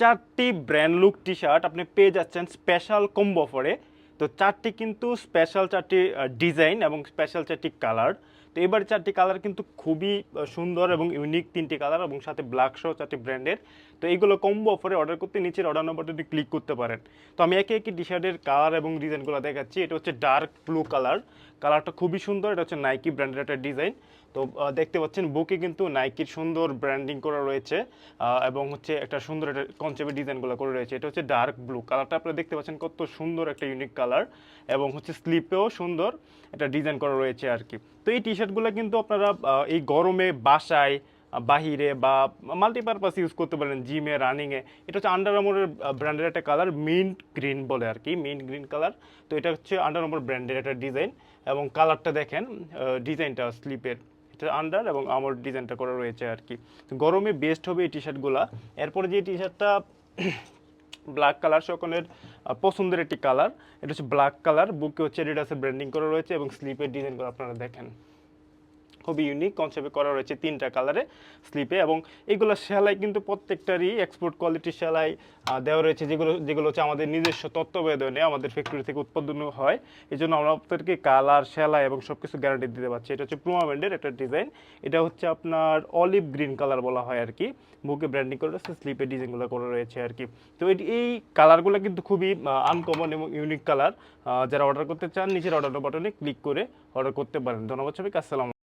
চারটি brand look T shirt আপনি পেয়ে যাচ্ছেন স্পেশাল কম্বো অফারে। তো চারটি কিন্তু স্পেশাল চারটি ডিজাইন এবং স্পেশাল চারটি কালার। তো এবার চারটি কালার কিন্তু খুবই সুন্দর এবং ইউনিক তিনটি কালার এবং সাথে ব্ল্যাক সহ চারটি ব্র্যান্ডের। তো এইগুলো কম্বো অফারে অর্ডার করতে নিচের অর্ডার নম্বরটি ক্লিক করতে পারেন। তো আমি একে একে টি শার্টের কালার এবং ডিজাইনগুলো দেখাচ্ছি। এটা হচ্ছে ডার্ক ব্লু কালার, কালারটা খুবই সুন্দর। এটা হচ্ছে নাইকি ব্র্যান্ডের একটা ডিজাইন। তো দেখতে পাচ্ছেন বুকে কিন্তু নাইকির সুন্দর ব্র্যান্ডিং করা রয়েছে এবং হচ্ছে একটা সুন্দর একটা কনসেপ্টের ডিজাইনগুলো করে রয়েছে। এটা হচ্ছে ডার্ক ব্লু কালারটা, আপনারা দেখতে পাচ্ছেন কত সুন্দর একটা ইউনিক কালার এবং হচ্ছে স্লিপেও সুন্দর একটা ডিজাইন করা রয়েছে আর কি। তো এই টি শার্টগুলো কিন্তু আপনারা এই গরমে বাসায় বাহিরে বা মাল্টিপারপাস ইউজ করতে পারেন, জিমে, রানিংয়ে। এটা হচ্ছে আন্ডার আর্মারের ব্র্যান্ডের একটা কালার, মিন্ট গ্রিন বলে আর কি, মিন্ট গ্রিন কালার। তো এটা হচ্ছে আন্ডার আর্মার ব্র্যান্ডের একটা ডিজাইন এবং কালারটা দেখেন, ডিজাইনটা স্লিপের এটা আন্ডার এবং আমার ডিজাইনটা করা রয়েছে আর কি। তো গরমে বেস্ট হবে এই টি শার্টগুলা। এরপরে যে টি শার্টটা ব্ল্যাক কালার সকলের পছন্দের একটি কালার, এটা হচ্ছে ব্ল্যাক কালার, বুকে হচ্ছে এডিডাসের ব্র্যান্ডিং করা রয়েছে এবং স্লিপের ডিজাইনগুলো আপনারা দেখেন খুবই ইউনিক কনসেপ্টে করা রয়েছে তিনটা কালারে স্লিপে। এবং এইগুলো সেলাই কিন্তু প্রত্যেকটারই এক্সপোর্ট কোয়ালিটির সেলাই দেওয়া রয়েছে, যেগুলো যেগুলো হচ্ছে আমাদের নিজস্ব তত্ত্বাবধানে আমাদের ফ্যাক্টরি থেকে উৎপাদন হয়। এই জন্য আমরা আপনাদেরকে কালার, সেলাই এবং সব কিছু গ্যারান্টি দিতে পারছি। এটা হচ্ছে পুমা ব্র্যান্ডের একটা ডিজাইন। এটা হচ্ছে আপনার অলিভ গ্রিন কালার বলা হয় আর কি, বুকে ব্র্যান্ডিং করে রয়েছে, স্লিপের ডিজাইনগুলো করা রয়েছে আর কি। তো এই কালারগুলো কিন্তু খুবই আনকমন এবং ইউনিক কালার। যারা অর্ডার করতে চান নিচের অর্ডার বাটনে ক্লিক করে অর্ডার করতে পারেন। ধন্যবাদ সবাইকে, আসসালাম।